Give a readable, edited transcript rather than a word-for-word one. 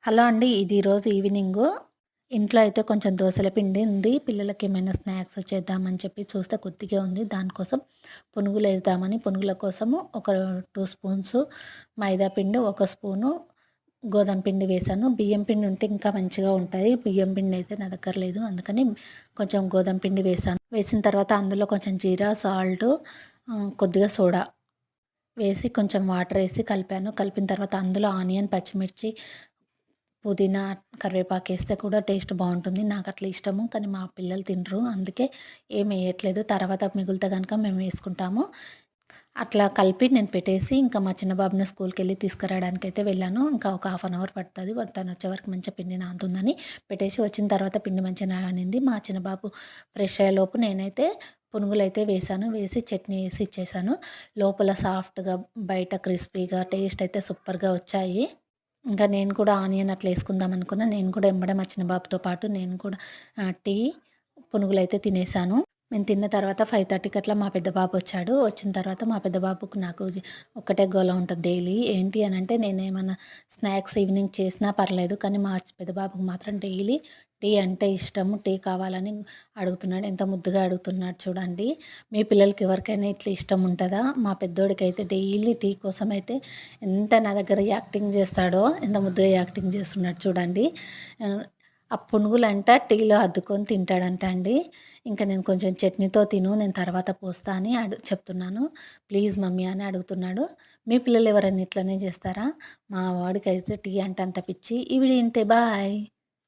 Hello అండి. ఇది ఈరోజు ఈవినింగు. ఇంట్లో అయితే కొంచెం దోసల పిండి ఉంది. పిల్లలకేమైనా స్నాక్స్ చేద్దామని చెప్పి చూస్తే కొద్దిగే ఉంది. దానికోసం పునుగులేద్దామని పునుగుల కోసము ఒక 2 స్పూన్స్ మైదా పిండి, ఒక స్పూను గోధుమ పిండి వేశాను. బియ్యం పిండి ఉంటే ఇంకా మంచిగా ఉంటాయి. బియ్యం పిండి అయితే నా దగ్గర లేదు. అందుకని కొంచెం గోధుమ పిండి వేశాను. వేసిన తర్వాత అందులో కొంచెం జీరా, సాల్టు, కొద్దిగా సోడా వేసి కొంచెం వాటరేసి కలిపాను. కలిపిన తర్వాత అందులో ఆనియన్, పచ్చిమిర్చి, పుదీనా, కరివేపాకేస్తే కూడా టేస్ట్ బావుంటుంది. నాకట్లా ఇష్టము. కానీ మా పిల్లలు తినరు. అందుకే ఏమెయట్లేదు. తర్వాత మిగిలితే గనక మేము వేసుకుంటాము. అట్లా కలిపి నేను పెట్టేసి, ఇంకా మా చిన్న బాబుని స్కూల్‌కెళ్ళి తీసుకురావడానికైతే వెళ్ళాను. ఇంకా ఒక హాఫ్ అన్ అవర్ పడతది. తనొచ్చే వరకు మంచిగా పిండి నానుతుందని పెట్టేసి వచ్చిన తర్వాత పిండి మంచిగా నానింది. మా చిన్న బాబు ఫ్రెష్ అయ్యేలోపు నేనైతే పునుగులైతే వేశాను. వేసి చట్నీ ఏసి ఇచ్చేసాను. లోపల సాఫ్ట్‌గా, బయట క్రిస్పీగా టేస్ట్ అయితే సూపర్‌గా వచ్చాయి. ఇంకా నేను కూడా ఆనియన్ అట్లా ఏసుకుందాం అనుకున్నా. నేను కూడా ఎంబడే మా చిన్న బాబుతో పాటు నేను కూడా టీ, పునుగులైతే తినేసాను. మేము తిన్న తర్వాత 5:30కి అట్లా మా పెద్ద బాబొచ్చాడు. వచ్చిన తర్వాత మా పెద్ద బాబుకు నాకు ఒక్కటే గోల ఉంటది డైలీ. ఏంటి అనంటే నేనేమన్నా స్నాక్స్ ఈవినింగ్ చేసినా పర్లేదు. కానీ మా పెద్ద బాబుకు మాత్రం డైలీ టీ అంటే ఇష్టము. టీ కావాలని అడుగుతున్నాడు. ఎంత ముద్దుగా అడుగుతున్నాడు చూడండి. మీ పిల్లలకి ఎవరికైనా ఇట్లా ఇష్టం ఉంటదా? మా పెద్దోడికైతే డైలీ టీ కోసమైతే ఎంత నా దగ్గర యాక్టింగ్ చేస్తాడో, ఎంత ముద్దుగా యాక్టింగ్ చేస్తున్నాడు చూడండి. ఆహ్, ఆ పునుగులంట టీలో అద్దుకొని తింటాడంట అండి. ఇంక నేను కొంచెం చట్నీతో తిను నేను తర్వాత పోస్తా అని చెప్తున్నాను. ప్లీజ్ మమ్మీ అని అడుగుతున్నాడు. మీ పిల్లలు ఎవరైనా ఇట్లనే చేస్తారా? మా వాడికైతే టీ అంటే అంత పిచ్చి. ఈ వీడియో ఇంతే బాయ్.